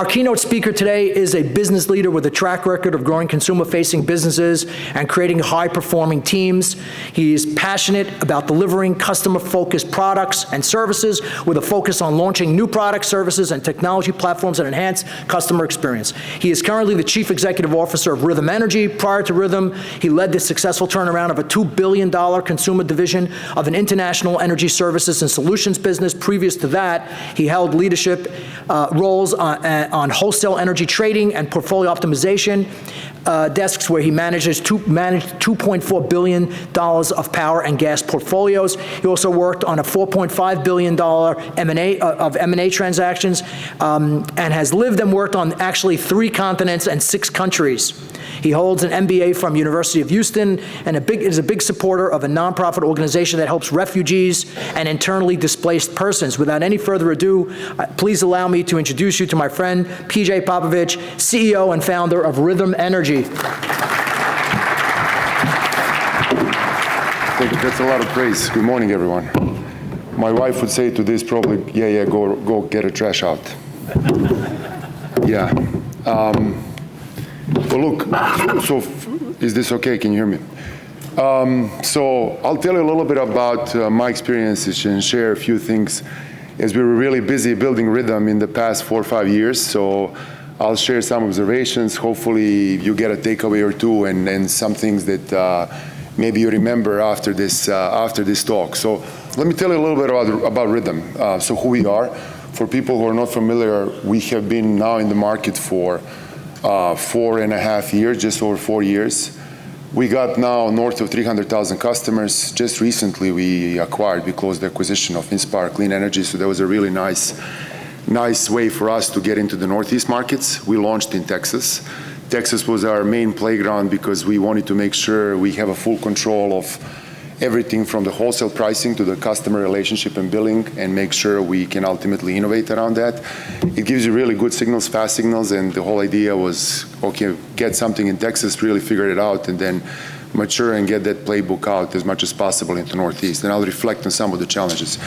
Our keynote speaker today is a business leader with a track record of growing consumer-facing businesses and creating high-performing teams. He is passionate about delivering customer-focused products and services with a focus on launching new products, services, and technology platforms that enhance customer experience. He is currently the Chief Executive Officer of Rhythm Energy. Prior to Rhythm, he led the successful turnaround of a $2 billion consumer division of an international energy services and solutions business. Previous to that, he held leadership roles on wholesale energy trading and portfolio optimization desks, where he managed $2.4 billion of power and gas portfolios. He also worked on a $4.5 billion M&A transactions, and has lived and worked on actually 3 continents and 6 countries. He holds an MBA from University of Houston and is a big supporter of a nonprofit organization that helps refugees and internally displaced persons. Without any further ado, please allow me to introduce you to my friend, PJ Popovic, CEO and founder of Rhythm Energy. Thank you. That's a lot of praise. Good morning, everyone. My wife would say to this probably, yeah, go get a trash out. Yeah. Well, look, so is this okay? Can you hear me? So I'll tell you a little bit about my experiences and share a few things, as we were really busy building Rhythm in the past 4 or 5 years. So I'll share some observations. Hopefully you get a takeaway or two, and some things that maybe you remember after this talk. So let me tell you a little bit about Rhythm. So who we are. For people who are not familiar, we have been now in the market for 4.5 years, just over 4 years. We got now north of 300,000 customers. Just recently we closed the acquisition of Inspire Clean Energy, so that was a really nice way for us to get into the Northeast markets. We launched in Texas. Texas was our main playground because we wanted to make sure we have a full control of everything from the wholesale pricing to the customer relationship and billing, and make sure we can ultimately innovate around that. It gives you really good signals, fast signals, and the whole idea was, okay, get something in Texas, really figure it out, and then mature and get that playbook out as much as possible into Northeast. And I'll reflect on some of the challenges.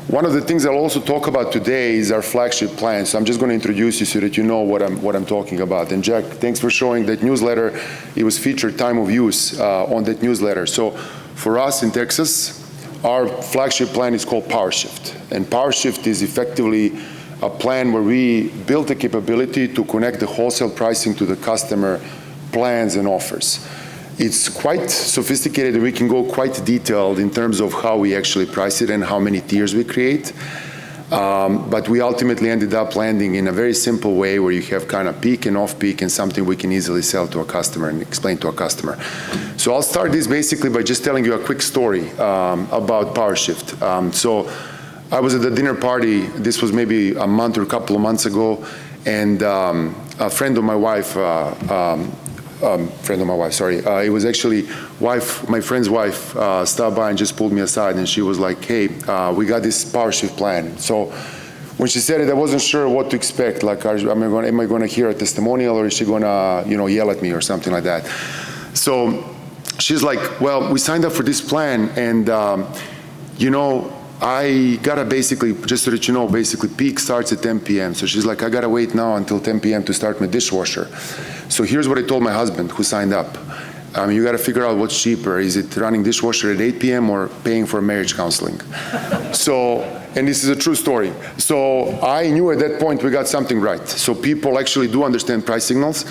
One of the things I'll also talk about today is our flagship plan. So I'm just going to introduce you so that you know what I'm talking about. And Jack, thanks for showing that newsletter. It was featured time of use on that newsletter. So for us in Texas, our flagship plan is called PowerShift. And PowerShift is effectively a plan where we built the capability to connect the wholesale pricing to the customer plans and offers. It's quite sophisticated. We can go quite detailed in terms of how we actually price it and how many tiers we create. But we ultimately ended up landing in a very simple way where you have kind of peak and off-peak, and something we can easily sell to a customer and explain to a customer. So I'll start this basically by just telling you a quick story about PowerShift. So I was at a dinner party. This was maybe a month or a couple of months ago, and a friend of my wife, it was actually my friend's wife stopped by and just pulled me aside, and she was like, hey, we got this PowerShift plan. So when she said it, I wasn't sure what to expect. Like, am I going to hear a testimonial, or is she going to, yell at me or something like that? So she's like, well, we signed up for this plan, and I gotta basically, just so that you know, basically peak starts at 10 p.m. So she's like, I gotta wait now until 10 p.m. to start my dishwasher. So here's what I told my husband, who signed up. You gotta figure out what's cheaper. Is it running dishwasher at 8 p.m. or paying for marriage counseling? So, and this is a true story. So I knew at that point we got something right. So people actually do understand price signals,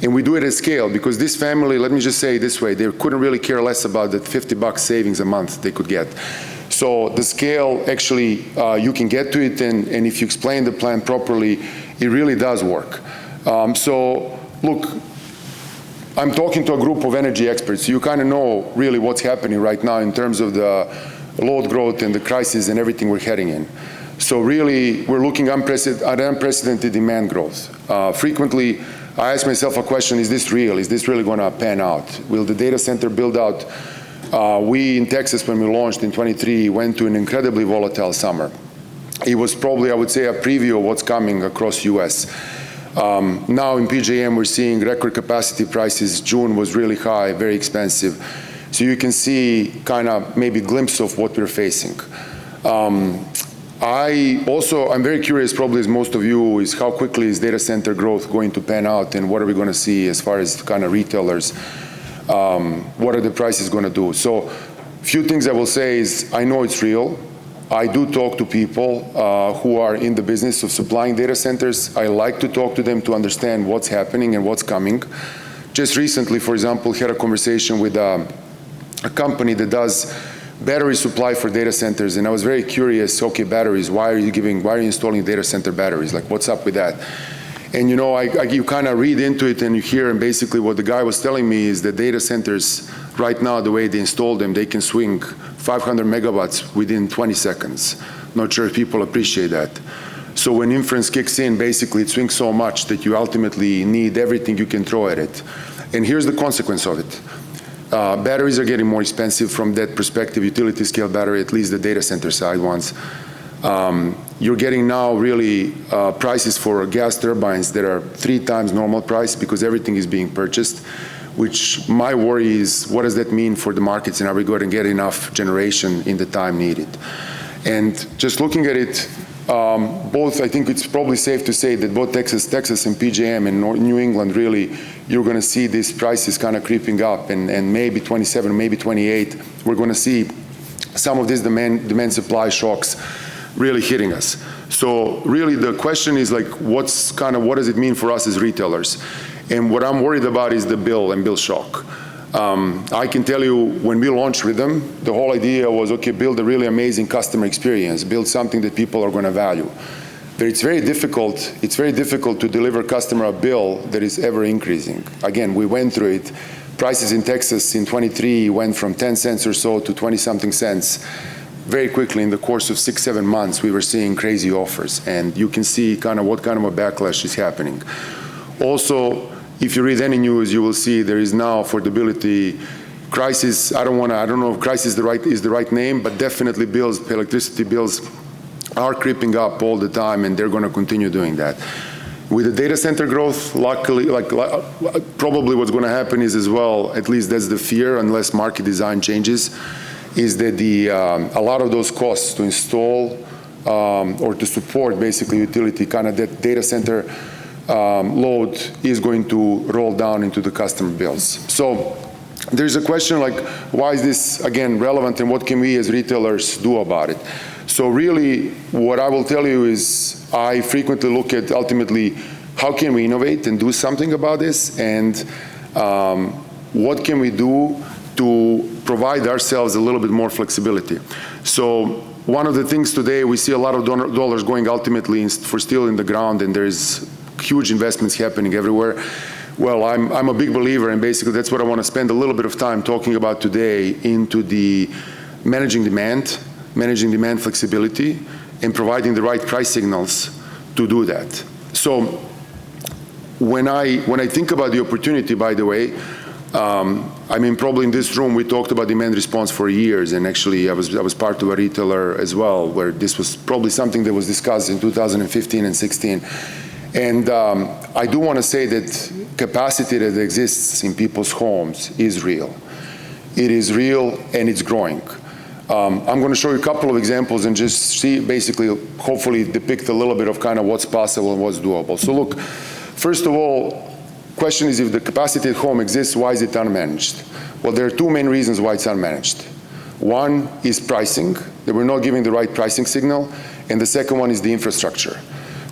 and we do it at scale, because this family, let me just say it this way, they couldn't really care less about that $50 savings a month they could get. So the scale, actually, you can get to it, and if you explain the plan properly, it really does work. So look, I'm talking to a group of energy experts. You kind of know really what's happening right now in terms of the load growth and the crisis and everything we're heading in. So really, we're looking at unprecedented demand growth. Frequently, I ask myself a question, is this real? Is this really going to pan out? Will the data center build out? We in Texas, when we launched in 23, went to an incredibly volatile summer. It was probably, I would say, a preview of what's coming across US. Now in PJM, we're seeing record capacity prices. June was really high, very expensive. So you can see kind of maybe a glimpse of what we're facing. I'm very curious, probably as most of you, is how quickly is data center growth going to pan out, and what are we going to see as far as kind of retailers? What are the prices going to do? So, few things I will say is, I know it's real. I do talk to people who are in the business of supplying data centers. I like to talk to them to understand what's happening and what's coming. Just recently, for example, had a conversation with a company that does battery supply for data centers, and I was very curious, okay, batteries, why are you installing data center batteries? Like, what's up with that? And you know, you kind of read into it and you hear, and basically what the guy was telling me is that data centers, right now, the way they install them, they can swing 500 megawatts within 20 seconds. Not sure if people appreciate that. So when inference kicks in, basically it swings so much that you ultimately need everything you can throw at it. And here's the consequence of it. Batteries are getting more expensive from that perspective, utility scale battery, at least the data center side ones. You're getting now really prices for gas turbines that are 3 times normal price because everything is being purchased, which my worry is, what does that mean for the markets, and are we going to get enough generation in the time needed? And just looking at it, both, I think it's probably safe to say that both Texas and PJM and New England, really, you're going to see these prices kind of creeping up, and maybe 27, maybe 28, we're going to see some of these demand supply shocks really hitting us. So really the question is, like, what does it mean for us as retailers? And what I'm worried about is the bill shock. I can tell you, when we launched Rhythm, the whole idea was, okay, build a really amazing customer experience, build something that people are going to value. But it's very difficult to deliver customer a bill that is ever increasing. Again, we went through it. Prices in Texas in 23 went from 10 cents or so to 20-something cents. Very quickly, in the course of 6-7 months, we were seeing crazy offers. And you can see kind of what kind of a backlash is happening. Also, if you read any news, you will see there is now affordability crisis. I don't know if crisis is the right name, but definitely bills, electricity bills are creeping up all the time, and they're going to continue doing that. With the data center growth, luckily, probably what's going to happen is as well, at least that's the fear, unless market design changes, is that a lot of those costs to install or to support basically utility, kind of that data center load is going to roll down into the customer bills. So there's a question like, why is this, again, relevant, and what can we as retailers do about it? So really, what I will tell you is, I frequently look at, ultimately, how can we innovate and do something about this, and what can we do to provide ourselves a little bit more flexibility. So one of the things today, we see a lot of dollars going ultimately for steel in the ground, and there's huge investments happening everywhere. Well, I'm a big believer, and basically that's what I want to spend a little bit of time talking about today, into the managing demand flexibility, and providing the right price signals to do that. So when I think about the opportunity, by the way, I mean, probably in this room, we talked about demand response for years, and actually I was part of a retailer as well, where this was probably something that was discussed in 2015 and 16. And I do want to say that capacity that exists in people's homes is real. It is real, and it's growing. I'm going to show you a couple of examples and just see, basically, hopefully depict a little bit of kind of what's possible and what's doable. So look, first of all, question is, if the capacity at home exists, why is it unmanaged? Well, there are 2 main reasons why it's unmanaged. One is pricing, that we're not giving the right pricing signal, and the second one is the infrastructure.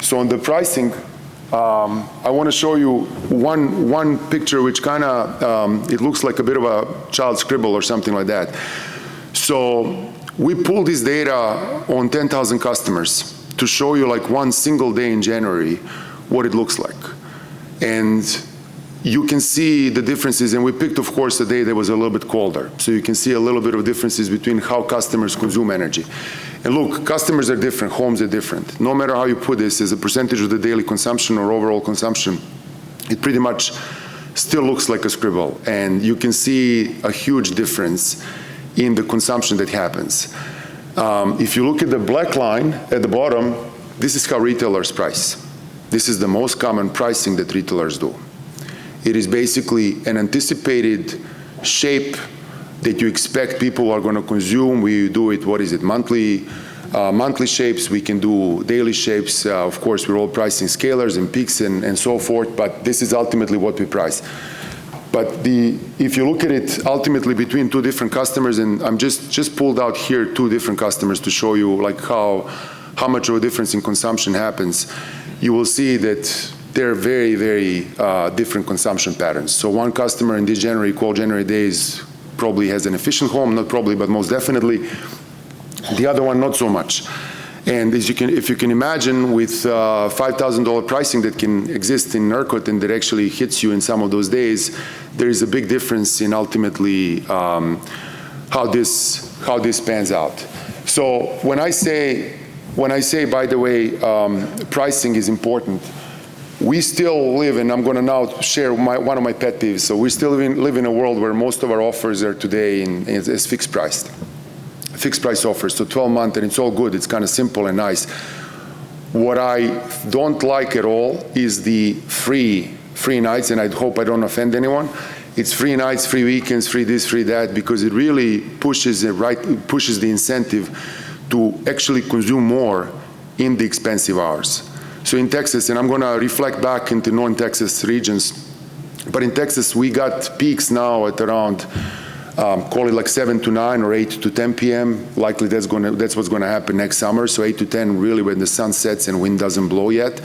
So on the pricing, I want to show you one picture which kind of, it looks like a bit of a child scribble or something like that. So we pulled this data on 10,000 customers to show you, like, one single day in January what it looks like. And you can see the differences, and we picked, of course, a day that was a little bit colder. So you can see a little bit of differences between how customers consume energy. And look, customers are different, homes are different. No matter how you put this as a percentage of the daily consumption or overall consumption, it pretty much still looks like a scribble. And you can see a huge difference in the consumption that happens. If you look at the black line at the bottom, this is how retailers price. This is the most common pricing that retailers do. It is basically an anticipated shape that you expect people are going to consume. We do it, what is it, monthly, monthly shapes, we can do daily shapes. Of course, we're all pricing scalars and peaks and so forth, but this is ultimately what we price. But if you look at it ultimately between two different customers, and I'm just pulled out here two different customers to show you like how much of a difference in consumption happens, you will see that they're very, very different consumption patterns. So one customer in these cold January days probably has an efficient home, not probably, but most definitely. The other one, not so much. And if you can imagine, with $5,000 pricing that can exist in ERCOT and that actually hits you in some of those days, there is a big difference in ultimately how this pans out. So when I say, by the way, pricing is important, we still live, and I'm going to now share one of my pet peeves. So we still live in a world where most of our offers are today as fixed priced. Fixed price offers, so 12-month, and it's all good. It's kind of simple and nice. What I don't like at all is the free nights, and I hope I don't offend anyone. It's free nights, free weekends, free this, free that, because it really pushes the incentive to actually consume more in the expensive hours. So in Texas, and I'm going to reflect back into non-Texas regions, but in Texas we got peaks now at around call it like 7 to 9 or 8 to 10 p.m. Likely that's what's going to happen next summer. So 8 to 10 really when the sun sets and wind doesn't blow yet.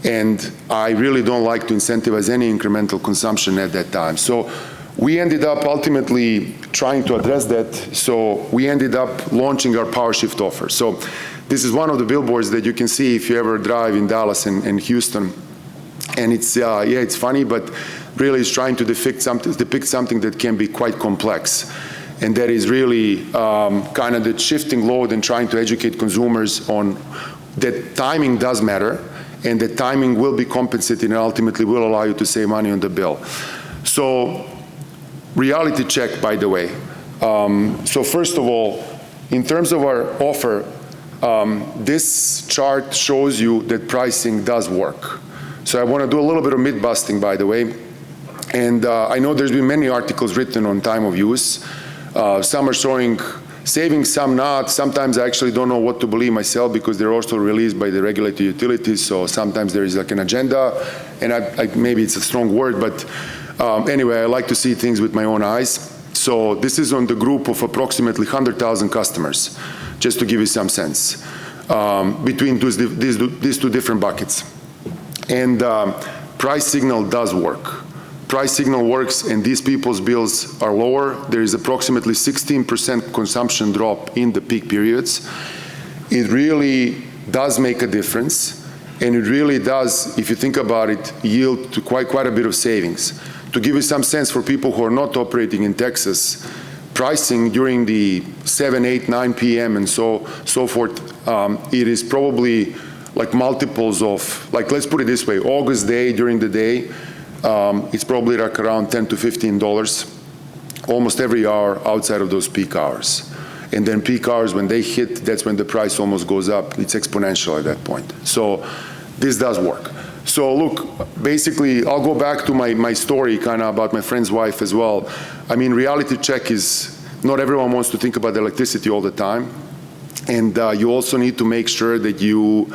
And I really don't like to incentivize any incremental consumption at that time. So we ended up ultimately trying to address that. So we ended up launching our Power Shift offer. So this is one of the billboards that you can see if you ever drive in Dallas and Houston. And it's, it's funny, but really it's trying to depict something that can be quite complex. And that is really kind of the shifting load and trying to educate consumers on that timing does matter, and that timing will be compensated and ultimately will allow you to save money on the bill. So reality check, by the way. So first of all, in terms of our offer, this chart shows you that pricing does work. So I want to do a little bit of myth busting, by the way. And I know there's been many articles written on time of use. Some are showing savings, some not. Sometimes I actually don't know what to believe myself because they're also released by the regulated utilities. So sometimes there is like an agenda, and maybe it's a strong word, but anyway, I like to see things with my own eyes. So this is on the group of approximately 100,000 customers, just to give you some sense, between these two different buckets. And price signal does work. Price signal works, and these people's bills are lower. There is approximately 16% consumption drop in the peak periods. It really does make a difference, and it really does, if you think about it, yield to quite a bit of savings. To give you some sense for people who are not operating in Texas, pricing during the 7, 8, 9 p.m. and so forth, it is probably like multiples of, like, let's put it this way, August day during the day, it's probably like around $10 to $15 almost every hour outside of those peak hours. And then peak hours, when they hit, that's when the price almost goes up. It's exponential at that point. So this does work. So look, basically, I'll go back to my story kind of about my friend's wife as well. I mean, reality check is not everyone wants to think about electricity all the time. And you also need to make sure that you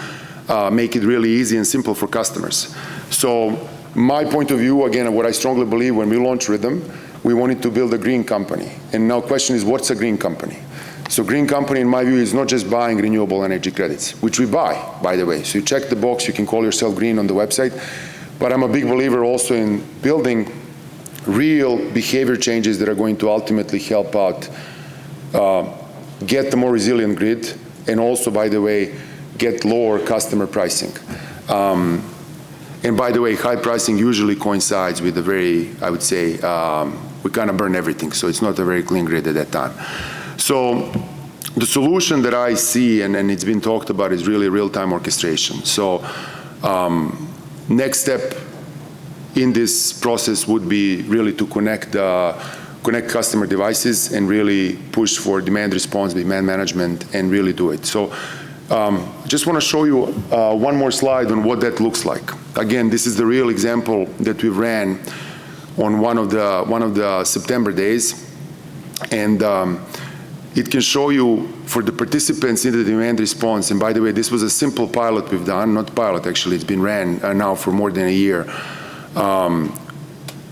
make it really easy and simple for customers. So my point of view, again, what I strongly believe when we launched Rhythm, we wanted to build a green company. And now question is, what's a green company? So green company, in my view, is not just buying renewable energy credits, which we buy, by the way. So you check the box, you can call yourself green on the website. But I'm a big believer also in building real behavior changes that are going to ultimately help out, get the more resilient grid, and also, by the way, get lower customer pricing. And by the way, high pricing usually coincides with a very, I would say, we kind of burn everything, so it's not a very clean grid at that time. So the solution that I see, and it's been talked about, is really real-time orchestration. So next step in this process would be really to connect customer devices and really push for demand response, demand management, and really do it. So just want to show you one more slide on what that looks like. Again, this is the real example that we ran on one of the September days, and It can show you for the participants in the demand response, and by the way, this was a simple pilot we've done, not pilot actually, it's been ran now for more than a year.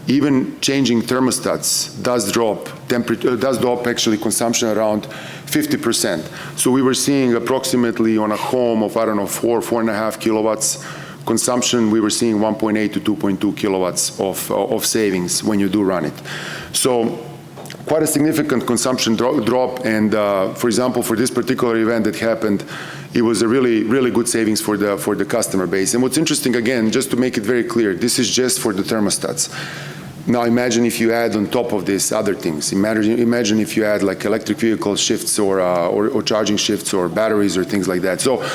Even changing thermostats does drop actually consumption around 50%. So we were seeing approximately on a home of, I don't know, 4.5 kilowatts consumption, we were seeing 1.8 to 2.2 kilowatts of savings when you do run it. So quite a significant consumption drop, and for example, for this particular event that happened, it was a really, really good savings for the customer base. And what's interesting, again, just to make it very clear, this is just for the thermostats. Now imagine if you add on top of this other things. Imagine if you add like electric vehicle shifts or charging shifts or batteries or things like that. So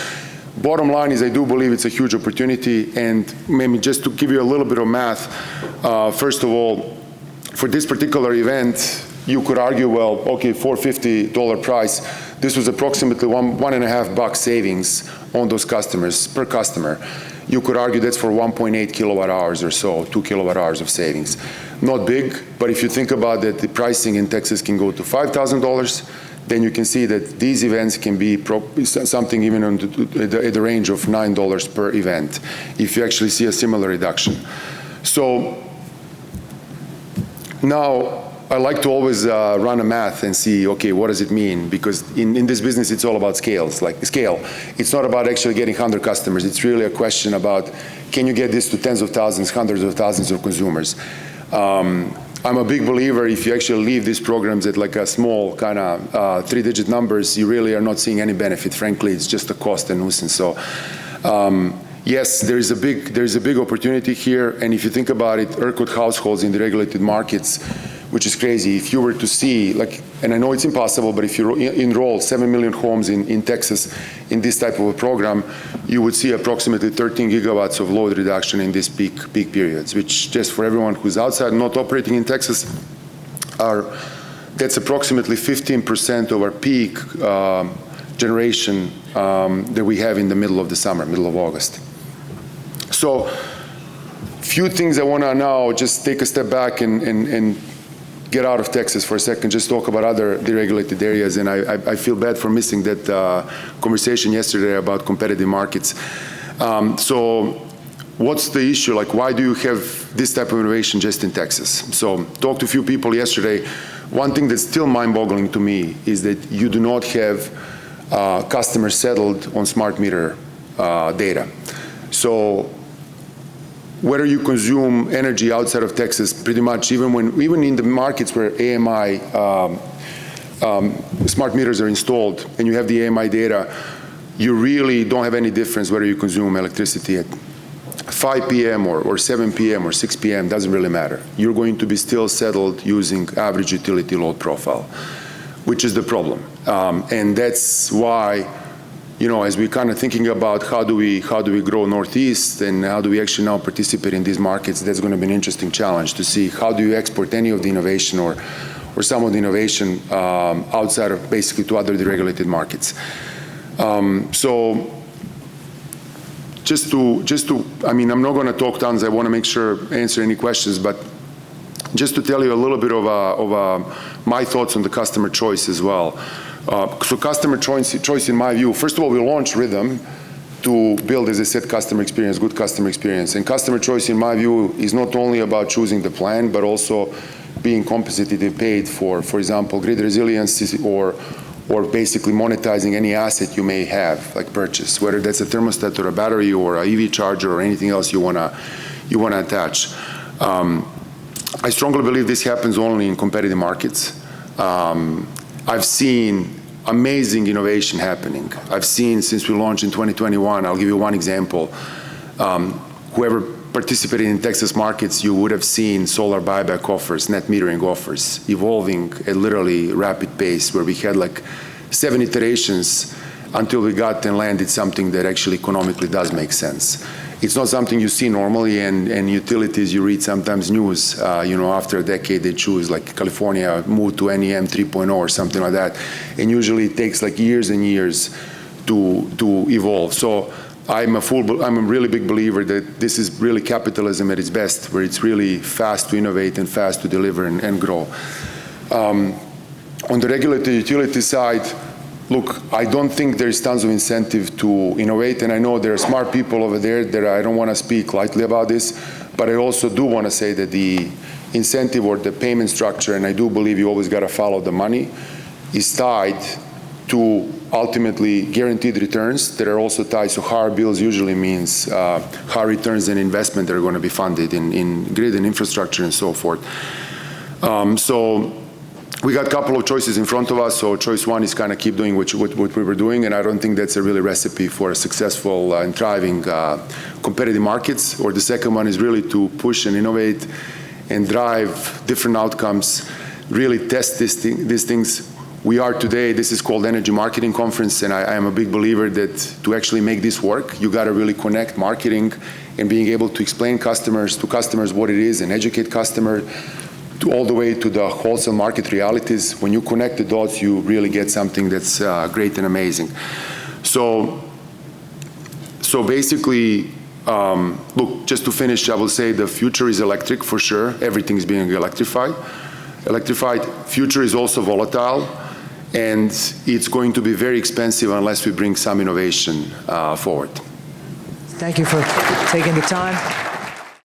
bottom line is I do believe it's a huge opportunity, and maybe just to give you a little bit of math, first of all, for this particular event, you could argue, well, okay, $450 price, this was approximately $1.50 savings on those customers, per customer. You could argue that's for 1.8 kilowatt hours or so, 2 kilowatt hours of savings. Not big, but if you think about that, the pricing in Texas can go to $5,000, then you can see that these events can be something even at the range of $9 per event, if you actually see a similar reduction. So now, I like to always run a math and see, okay, what does it mean? Because in this business, it's all about scale. It's not about actually getting 100 customers. It's really a question about, can you get this to tens of thousands, hundreds of thousands of consumers? I'm a big believer if you actually leave these programs at like a small kind of 3-digit numbers, you really are not seeing any benefit. Frankly, it's just a cost and nuisance. So yes, there's a big opportunity here. And if you think about it, ERCOT households in the regulated markets, which is crazy. If you were to see, like, and I know it's impossible, but if you enroll 7 million homes in Texas in this type of a program, you would see approximately 13 gigawatts of load reduction in these peak periods, which just for everyone who's outside not operating in Texas, that's approximately 15% of our peak generation that we have in the middle of the summer, middle of August. So, few things I want to now just take a step back and get out of Texas for a second, just talk about other deregulated areas, and I feel bad for missing that conversation yesterday about competitive markets. So what's the issue? Like, why do you have this type of innovation just in Texas? So talked to a few people yesterday. One thing that's still mind-boggling to me is that you do not have customers settled on smart meter data. So whether you consume energy outside of Texas, pretty much, even in the markets where AMI smart meters are installed and you have the AMI data, you really don't have any difference whether you consume electricity at 5 p.m. or 7 p.m. or 6 p.m., doesn't really matter. You're going to be still settled using average utility load profile, which is the problem. And that's why, you know, as we're kind of thinking about how do we grow Northeast and how do we actually now participate in these markets, that's going to be an interesting challenge to see how do you export any of the innovation or some of the innovation outside of basically to other deregulated markets. So just to, I mean, I'm not going to talk tons. I want to make sure answer any questions, but just to tell you a little bit of my thoughts on the customer choice as well. So customer choice in my view, first of all, we launched Rhythm to build, as I said, customer experience, good customer experience. And customer choice in my view is not only about choosing the plan, but also being competitively paid for example, grid resilience or basically monetizing any asset you may have, like purchase, whether that's a thermostat or a battery or an EV charger or anything else you wanna attach. I strongly believe this happens only in competitive markets. I've seen amazing innovation happening. I've seen since we launched in 2021, I'll give you one example. Whoever participated in Texas markets, you would have seen solar buyback offers, net metering offers, evolving at literally rapid pace, where we had like 7 iterations until we got and landed something that actually economically does make sense. It's not something you see normally, and utilities, you read sometimes news, you know, after a decade they choose, like California moved to NEM 3.0 or something like that, and usually it takes like years and years to evolve. So I'm a really big believer that this is really capitalism at its best, where it's really fast to innovate and fast to deliver and grow. On the regulated utility side, look, I don't think there's tons of incentive to innovate, and I know there are smart people over there that I don't want to speak lightly about this, but I also do want to say that the incentive or the payment structure, and I do believe you always got to follow the money, is tied to ultimately guaranteed returns that are also tied. So higher bills usually means higher returns and investment that are going to be funded in grid and infrastructure and so forth. So we got a couple of choices in front of us. So choice one is kind of keep doing what we were doing, and I don't think that's a really recipe for a successful and thriving competitive markets. Or the second one is really to push and innovate and drive different outcomes, really test these things. We are today, this is called Energy Marketing Conference, and I am a big believer that to actually make this work, you got to really connect marketing and being able to explain to customers what it is and educate customers all the way to the wholesale market realities. When you connect the dots, you really get something that's great and amazing. So basically, look, just to finish, I will say the future is electric for sure. Everything's being electrified. Future is also volatile, and it's going to be very expensive unless we bring some innovation forward. Thank you for taking the time.